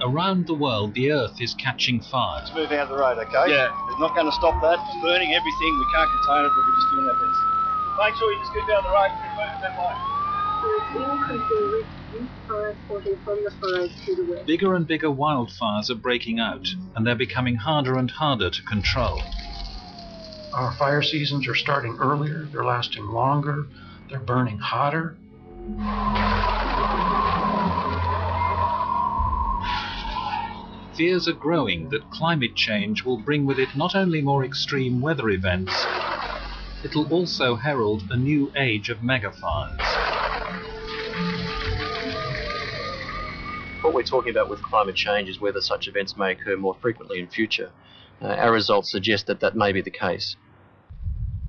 Around the world, the earth is catching fire. Let's move out of the road, okay? Yeah. It's not going to stop that. It's burning everything. We can't contain it, but we're just doing our best. Make sure you just keep out of the road and keep moving that way. Bigger and bigger wildfires are breaking out, and they're becoming harder and harder to control. Our fire seasons are starting earlier, they're lasting longer, they're burning hotter. Fears are growing that climate change will bring with it not only more extreme weather events, it'll also herald a new age of megafires. What we're talking about with climate change is whether such events may occur more frequently in future. Our results suggest that that may be the case.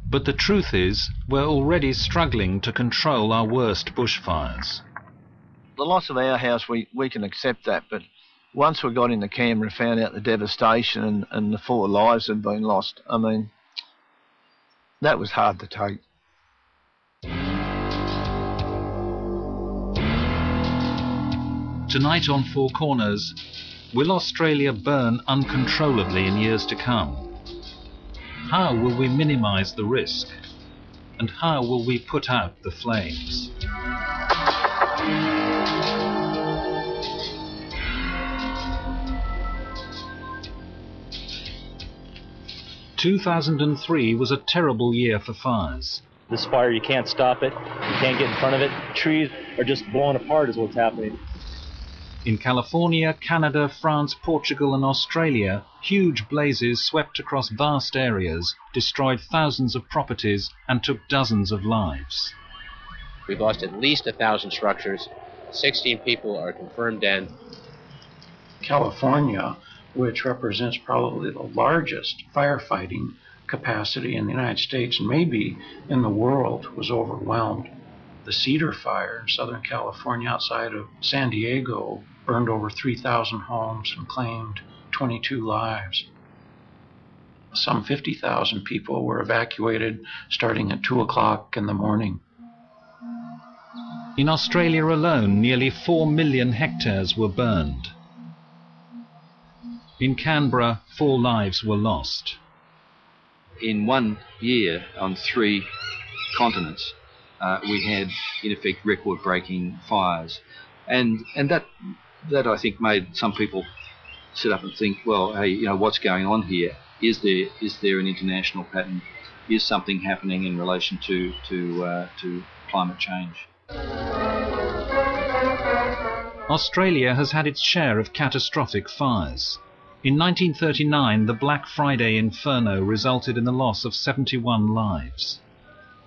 But the truth is, we're already struggling to control our worst bushfires. The loss of our house, we can accept that, but once we got into Canberra and found out the devastation and the 4 lives had been lost, I mean, that was hard to take. Tonight on Four Corners, will Australia burn uncontrollably in years to come? How will we minimise the risk? And how will we put out the flames? 2003 was a terrible year for fires. This fire, you can't stop it, you can't get in front of it. Trees are just blowing apart is what's happening. In California, Canada, France, Portugal and Australia, huge blazes swept across vast areas, destroyed thousands of properties and took dozens of lives. We've lost at least 1,000 structures. 16 people are confirmed dead. California, which represents probably the largest firefighting capacity in the United States and maybe in the world, was overwhelmed. The Cedar Fire in Southern California outside of San Diego burned over 3,000 homes and claimed 22 lives. Some 50,000 people were evacuated starting at 2 o'clock in the morning. In Australia alone, nearly 4 million hectares were burned. In Canberra, 4 lives were lost. In 1 year, on 3 continents, we had, in effect, record-breaking fires. And that I think made some people sit up and think, well, hey, you know, what's going on here? Is there an international pattern? Is something happening in relation to climate change? Australia has had its share of catastrophic fires. In 1939, the Black Friday Inferno resulted in the loss of 71 lives.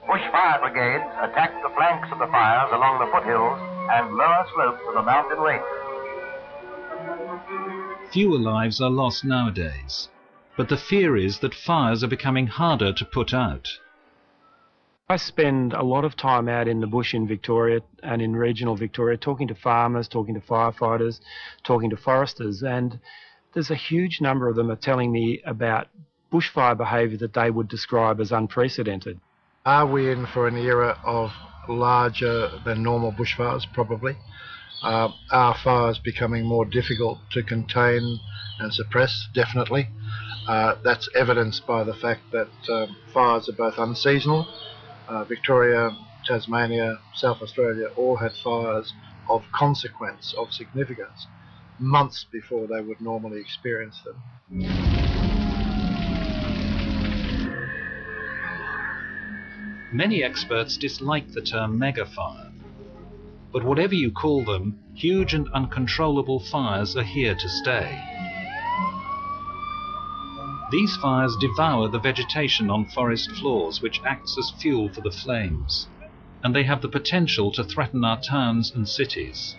Bushfire brigades attacked the flanks of the fires along the foothills and lower slopes of the mountain range. Fewer lives are lost nowadays, but the fear is that fires are becoming harder to put out. I spend a lot of time out in the bush in Victoria and in regional Victoria talking to farmers, talking to firefighters, talking to foresters, and there's a huge number of them are telling me about bushfire behaviour that they would describe as unprecedented. Are we in for an era of larger than normal bushfires? Probably. Are fires becoming more difficult to contain and suppress? Definitely. That's evidenced by the fact that fires are both unseasonal. Victoria, Tasmania, South Australia all had fires of consequence, of significance, months before they would normally experience them. Many experts dislike the term megafire, but whatever you call them, huge and uncontrollable fires are here to stay. These fires devour the vegetation on forest floors, which acts as fuel for the flames, and they have the potential to threaten our towns and cities.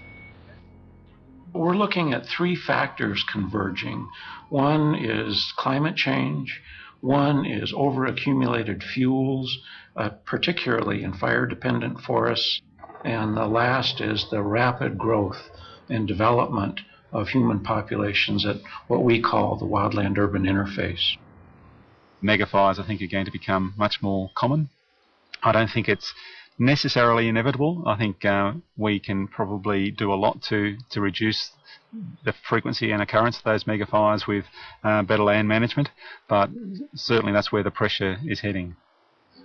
We're looking at 3 factors converging. One is climate change, one is overaccumulated fuels, particularly in fire-dependent forests, and the last is the rapid growth and development of human populations at what we call the wildland-urban interface. Megafires, I think, are going to become much more common. I don't think it's necessarily inevitable. I think we can probably do a lot to reduce the frequency and occurrence of those megafires with better land management, but certainly that's where the pressure is heading.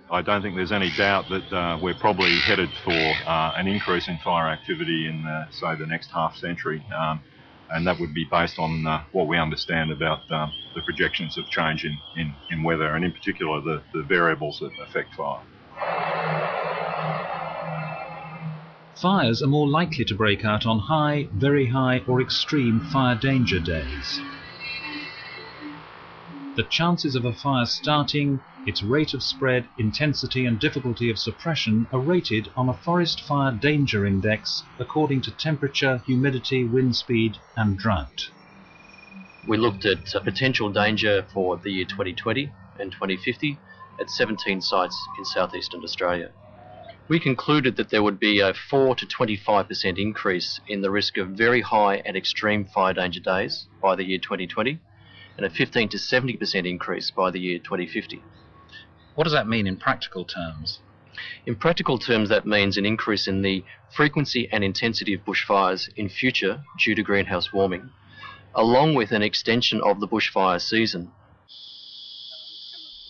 I don't think there's any doubt that we're probably headed for an increase in fire activity in, say, the next half century, and that would be based on what we understand about the projections of change in weather, and in particular the variables that affect fire. Fires are more likely to break out on high, very high or extreme fire danger days. The chances of a fire starting, its rate of spread, intensity and difficulty of suppression are rated on a forest fire danger index according to temperature, humidity, wind speed and drought. We looked at potential danger for the year 2020 and 2050 at 17 sites in southeastern Australia. We concluded that there would be a 4 to 25% increase in the risk of very high and extreme fire danger days by the year 2020 and a 15 to 70% increase by the year 2050. What does that mean in practical terms? In practical terms, that means an increase in the frequency and intensity of bushfires in future due to greenhouse warming, along with an extension of the bushfire season.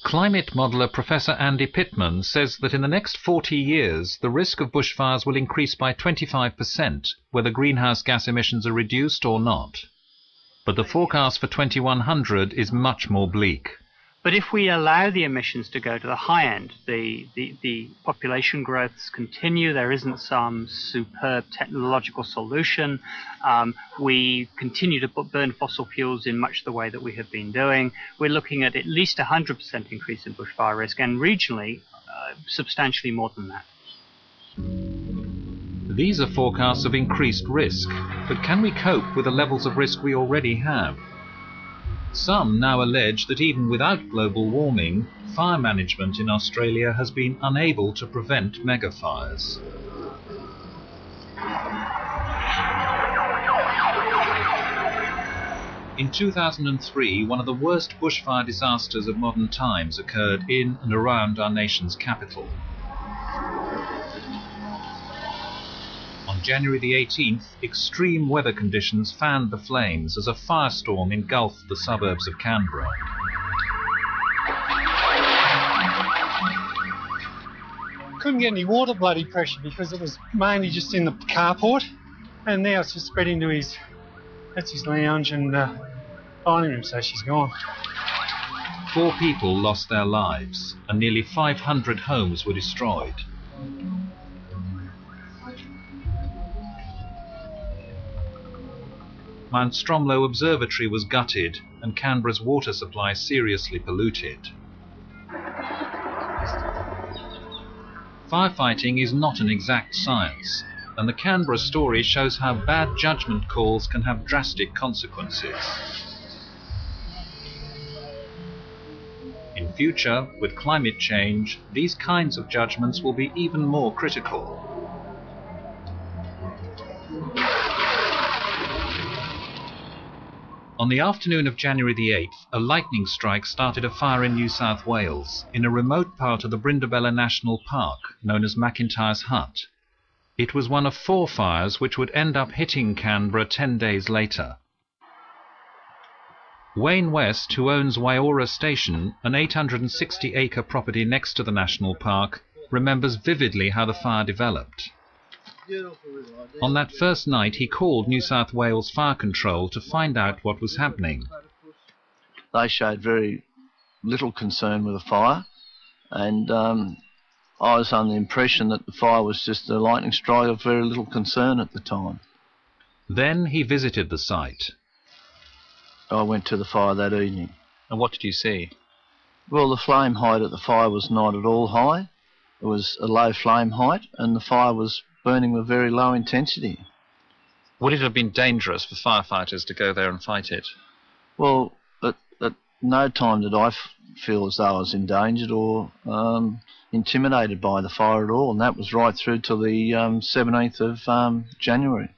Climate modeller Professor Andy Pittman says that in the next 40 years the risk of bushfires will increase by 25%, whether greenhouse gas emissions are reduced or not. But the forecast for 2100 is much more bleak. But if we allow the emissions to go to the high end, the population growths continue, there isn't some superb technological solution, we continue to burn fossil fuels in much the way that we have been doing, we're looking at least 100% increase in bushfire risk, and regionally, substantially more than that. These are forecasts of increased risk, but can we cope with the levels of risk we already have? Some now allege that even without global warming, fire management in Australia has been unable to prevent megafires. In 2003, one of the worst bushfire disasters of modern times occurred in and around our nation's capital. On January the 18th, extreme weather conditions fanned the flames as a firestorm engulfed the suburbs of Canberra. Couldn't get any water bloody pressure because it was mainly just in the carport, and now it's just spread into his lounge and dining room, so she's gone. 4 people lost their lives and nearly 500 homes were destroyed. Mount Stromlo Observatory was gutted and Canberra's water supply seriously polluted. Firefighting is not an exact science, and the Canberra story shows how bad judgment calls can have drastic consequences. In future, with climate change, these kinds of judgments will be even more critical. On the afternoon of January the 8th, a lightning strike started a fire in New South Wales, in a remote part of the Brindabella National Park, known as McIntyre's Hut. It was one of 4 fires which would end up hitting Canberra 10 days later. Wayne West, who owns Waiora Station, an 860-acre property next to the national park, remembers vividly how the fire developed. On that first night, he called New South Wales Fire Control to find out what was happening. They showed very little concern with the fire, and I was under the impression that the fire was just a lightning strike of very little concern at the time. Then he visited the site. I went to the fire that evening. And what did you see? Well, the flame height at the fire was not at all high. It was a low flame height, and the fire was burning with very low intensity. Would it have been dangerous for firefighters to go there and fight it? Well, at no time did I feel as though I was endangered or intimidated by the fire at all, and that was right through to the 17th of January.